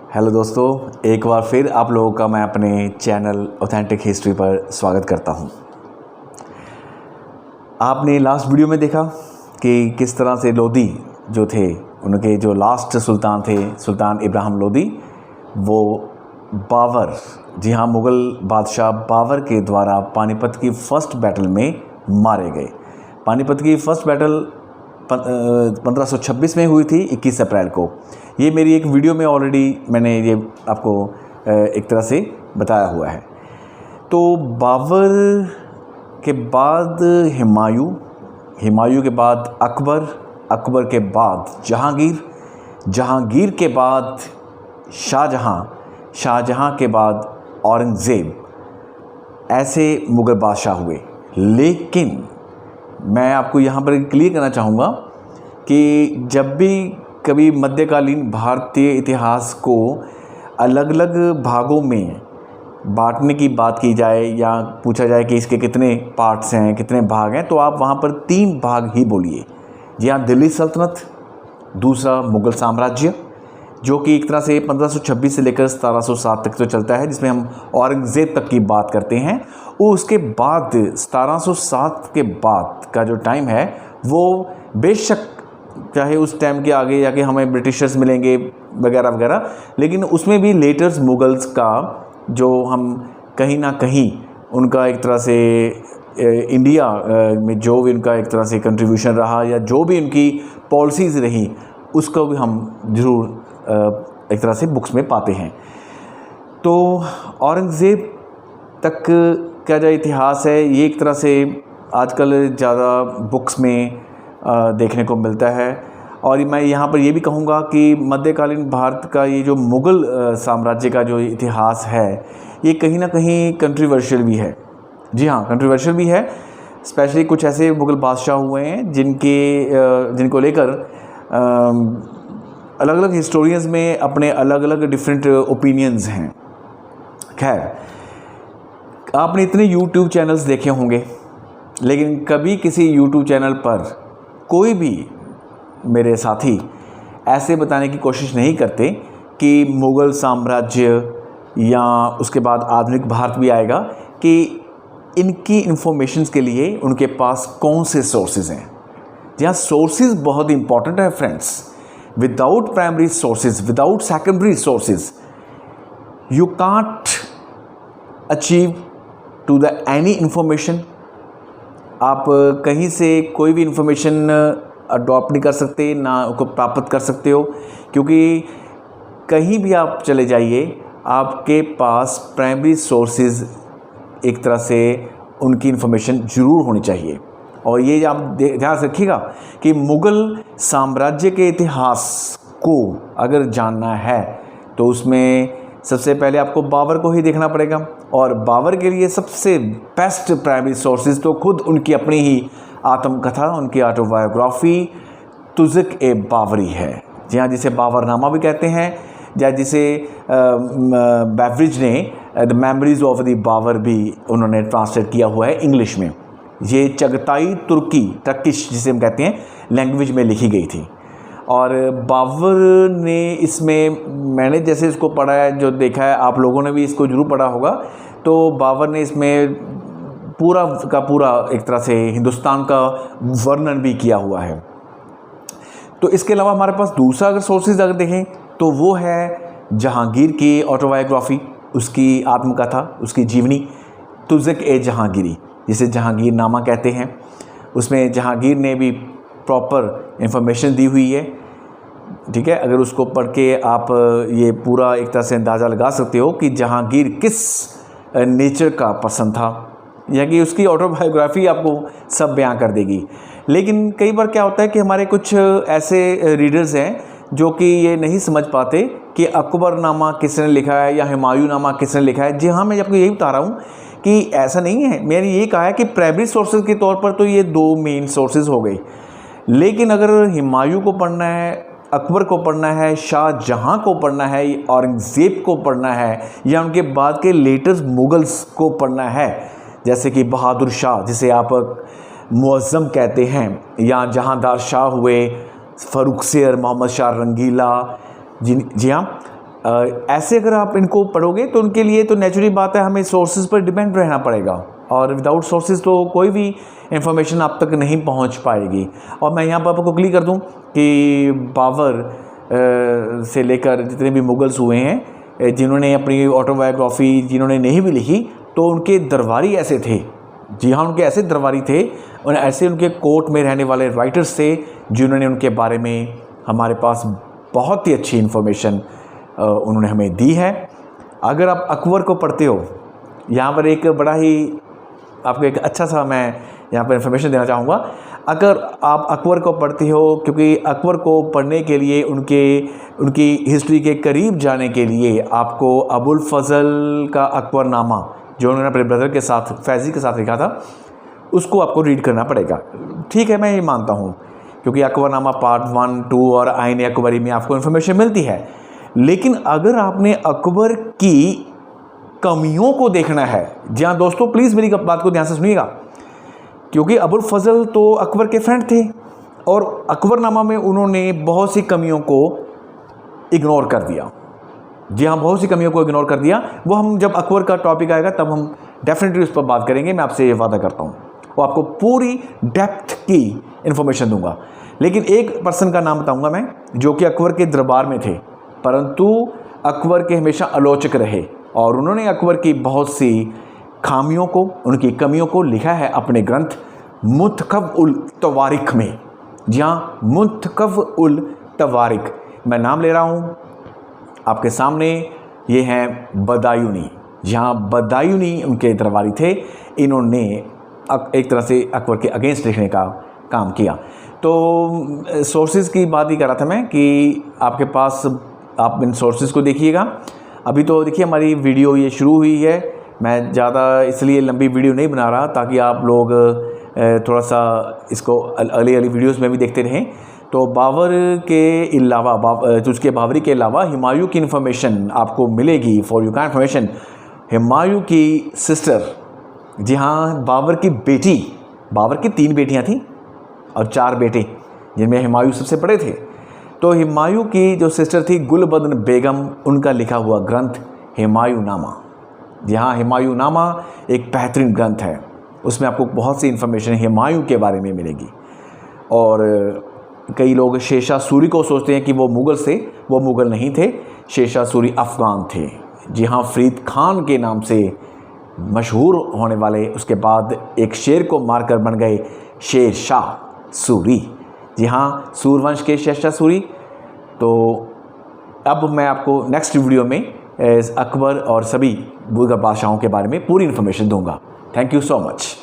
Hello दोस्तों, एक बार फिर आप लोगों का मैं अपने चैनल ऑथेंटिक हिस्ट्री पर स्वागत करता हूं। आपने लास्ट वीडियो में देखा कि किस तरह से लोदी जो थे, उनके जो लास्ट सुल्तान थे, सुल्तान इब्राहिम लोदी, वो बाबर, जी हाँ, मुग़ल बादशाह बाबर के द्वारा पानीपत की फ़र्स्ट बैटल में मारे गए। पानीपत की फ़र्स्ट बैटल 1526 में हुई थी, 21 अप्रैल को। ये मेरी एक वीडियो में ऑलरेडी मैंने ये आपको एक तरह से बताया हुआ है। तो बाबर के बाद हुमायूं के बाद अकबर के बाद जहांगीर के बाद शाहजहां के बाद औरंगज़ेब, ऐसे मुग़ल बादशाह हुए। लेकिन मैं आपको यहाँ पर क्लियर करना चाहूँगा कि जब भी कभी मध्यकालीन भारतीय इतिहास को अलग अलग भागों में बांटने की बात की जाए या पूछा जाए कि इसके कितने पार्ट्स हैं, कितने भाग हैं, तो आप वहाँ पर 3 भाग ही बोलिए। जी हाँ, दिल्ली सल्तनत, दूसरा मुग़ल साम्राज्य जो कि एक तरह से 1526 से लेकर 1707 तक तो चलता है, जिसमें हम औरंगज़ेब तक की बात करते हैं। उसके बाद 1707 के बाद का जो टाइम है वो बेशक चाहे उस टाइम के आगे जाके हमें ब्रिटिशर्स मिलेंगे वगैरह वगैरह, लेकिन उसमें भी लेटर्स मुगल्स का जो हम कहीं ना कहीं उनका एक तरह से इंडिया में जो भी उनका एक तरह से कंट्रीब्यूशन रहा या जो भी उनकी पॉलिसीज़ रही, उसको भी हम ज़रूर एक तरह से बुक्स में पाते हैं। तो औरंगज़ेब तक का जो इतिहास है, ये एक तरह से आजकल ज़्यादा बुक्स में देखने को मिलता है। और मैं यहाँ पर ये भी कहूँगा कि मध्यकालीन भारत का ये जो मुग़ल साम्राज्य का जो इतिहास है, ये कहीं ना कहीं कंट्रोवर्शियल भी है। जी हाँ, कंट्रोवर्शियल भी है। स्पेशली कुछ ऐसे मुग़ल बादशाह हुए हैं जिनको लेकर अलग अलग हिस्टोरियंस में अपने अलग अलग डिफरेंट ओपिनियंस हैं। खैर, आपने इतने यूट्यूब चैनल्स देखे होंगे, लेकिन कभी किसी यूट्यूब चैनल पर कोई भी मेरे साथी ऐसे बताने की कोशिश नहीं करते कि मुग़ल साम्राज्य या उसके बाद आधुनिक भारत भी आएगा, कि इनकी इंफॉर्मेशंस के लिए उनके पास कौन से सोर्सेज हैं। जहाँ सोर्सेज बहुत इंपॉर्टेंट है friends. Without primary sources, without secondary sources, you can't achieve to the any information। आप कहीं से कोई भी इंफॉर्मेशन अडॉप्ट नहीं कर सकते, ना उसको प्राप्त कर सकते हो, क्योंकि कहीं भी आप चले जाइए, आपके पास प्राइमरी सोर्सेज एक तरह से उनकी इंफॉर्मेशन ज़रूर होनी चाहिए। और ये आप ध्यान रखिएगा कि मुग़ल साम्राज्य के इतिहास को अगर जानना है तो उसमें सबसे पहले आपको बाबर को ही देखना पड़ेगा। और बाबर के लिए सबसे बेस्ट प्राइमरी सोर्सेज तो खुद उनकी अपनी ही आत्मकथा, उनकी ऑटोबायोग्राफी तुज़्क़-ए-बाबरी है। जी हाँ, जिसे बाबरनामा भी कहते हैं, या जिसे बेवरिज ने the memories of the Babur भी उन्होंने ट्रांसलेट किया हुआ है इंग्लिश में। ये चगताई टर्किश जिसे हम कहते हैं लैंग्वेज में लिखी गई थी। और बाबर ने इसमें, मैंने जैसे इसको पढ़ा है, जो देखा है, आप लोगों ने भी इसको ज़रूर पढ़ा होगा, तो बाबर ने इसमें पूरा का पूरा एक तरह से हिंदुस्तान का वर्णन भी किया हुआ है। तो इसके अलावा हमारे पास दूसरा अगर सोर्सेज अगर देखें तो वो है जहांगीर की ऑटोबायोग्राफी, उसकी आत्मकथा, उसकी जीवनी तुज़्क़-ए-जहांगीरी, जिसे जहांगीरनामा कहते हैं। उसमें जहांगीर ने भी प्रॉपर इंफॉर्मेशन दी हुई है। ठीक है, अगर उसको पढ़ के आप ये पूरा एक तरह से अंदाज़ा लगा सकते हो कि जहांगीर किस नेचर का पर्सन था, या कि उसकी ऑटोबायोग्राफी आपको सब बयां कर देगी। लेकिन कई बार क्या होता है कि हमारे कुछ ऐसे रीडर्स हैं जो कि ये नहीं समझ पाते कि अकबरनामा किसने लिखा है या हुमायूंनामा किसने लिखा है। जी हाँ, मैं आपको यही बता रहा हूँ कि ऐसा नहीं है। मैंने ये कहा है कि प्राइमरी सोर्सेज के तौर पर तो ये 2 मेन सोर्सेज हो गए, लेकिन अगर हुमायूं को पढ़ना है, अकबर को पढ़ना है, शाहजहां को पढ़ना है, औरंगज़ेब को पढ़ना है, या उनके बाद के लेटर्स मुग़ल्स को पढ़ना है, जैसे कि बहादुर शाह जिसे आप मुअज़्ज़म कहते हैं, या जहांदार शाह हुए, फ़र्रुख़ शेर, मोहम्मद शाह रंगीला, जी हाँ, ऐसे अगर आप इनको पढ़ोगे तो उनके लिए तो नेचुरली बात है हमें सोर्सेज पर डिपेंड रहना पड़ेगा, और विदाउट सोर्सेज तो कोई भी इंफॉर्मेशन आप तक नहीं पहुंच पाएगी। और मैं यहाँ पर आपको क्लियर कर दूं कि बाबर से लेकर जितने भी मुगल्स हुए हैं जिन्होंने अपनी ऑटोबायोग्राफी जिन्होंने नहीं भी लिखी, तो उनके दरबारी ऐसे थे, जी हाँ उनके ऐसे दरबारी थे और ऐसे उनके कोर्ट में रहने वाले राइटर्स थे जिन्होंने उनके बारे में हमारे पास बहुत ही अच्छी इन्फॉर्मेशन उन्होंने हमें दी है। अगर आप अकबर को पढ़ते हो, यहाँ पर एक बड़ा ही आपको एक अच्छा सा मैं यहाँ पर इन्फॉर्मेशन देना चाहूँगा। अगर आप अकबर को पढ़ते हो, क्योंकि अकबर को पढ़ने के लिए उनकी हिस्ट्री के करीब जाने के लिए आपको अबुल फजल का अकबरनामा जो उन्होंने अपने ब्रदर के साथ फैज़ी के साथ लिखा था उसको आपको रीड करना पड़ेगा। ठीक है, मैं ये मानता हूँ, क्योंकि अकबरनामा पार्ट 1, 2 और आईन अकबरी में आपको इन्फॉर्मेशन मिलती है। लेकिन अगर आपने अकबर की कमियों को देखना है, जी हाँ दोस्तों प्लीज़ मेरी बात को ध्यान से सुनिएगा, क्योंकि अबुल फजल तो अकबर के फ्रेंड थे और अकबरनामा में उन्होंने बहुत सी कमियों को इग्नोर कर दिया। जी हाँ, बहुत सी कमियों को इग्नोर कर दिया। वो हम जब अकबर का टॉपिक आएगा तब हम डेफिनेटली उस पर बात करेंगे, मैं आपसे ये वादा करता हूँ, वो आपको पूरी डेप्थ की इन्फॉर्मेशन दूंगा। लेकिन एक पर्सन का नाम बताऊंगा मैं जो कि अकबर के दरबार में थे, परंतु अकबर के हमेशा आलोचक रहे और उन्होंने अकबर की बहुत सी खामियों को, उनकी कमियों को लिखा है अपने ग्रंथ मुंतखब उल तवारिख में। जी हाँ, मुंतखब उल तवारिख, मैं नाम ले रहा हूँ आपके सामने, ये हैं बदायूनी। जहाँ बदायूनी उनके दरबारी थे, इन्होंने एक तरह से अकबर के अगेंस्ट लिखने का काम किया। तो सोर्सेज़ की बात ही कर रहा था मैं कि आपके पास आप इन सोर्सेज़ को देखिएगा। अभी तो देखिए हमारी वीडियो ये शुरू हुई है, मैं ज़्यादा इसलिए लंबी वीडियो नहीं बना रहा ताकि आप लोग थोड़ा सा इसको अगली वीडियोज़ में भी देखते रहें। तो बाबर के अलावा उसके बाबरी के अलावा हुमायूं की इन्फॉर्मेशन आपको मिलेगी। फॉर यू का इन्फॉर्मेशन, हुमायूं की सिस्टर, जी हाँ बाबर की बेटी, बाबर की 3 बेटियां थीं और 4 बेटे जिनमें हुमायूं सबसे बड़े थे। तो हुमायूं की जो सिस्टर थी गुलबदन बेगम, उनका लिखा हुआ ग्रंथ हुमायूं नामा। जी हाँ, हुमायूं नामा एक बेहतरीन ग्रंथ है, उसमें आपको बहुत सी इन्फॉर्मेशन हुमायूं के बारे में मिलेगी। और कई लोग शेरशाह सूरी को सोचते हैं कि वो मुग़ल थे, वो मुग़ल नहीं थे, शेरशाह सूरी अफ़गान थे। जी हाँ, फ़रीद खान के नाम से मशहूर होने वाले, उसके बाद एक शेर को मारकर बन गए शेरशाह सूरी। जी हाँ, सूरवंश के शेरशाह सूरी। तो अब मैं आपको नेक्स्ट वीडियो में अकबर और सभी मुग़ल बादशाहों के बारे में पूरी इन्फॉर्मेशन दूंगा। Thank you so much.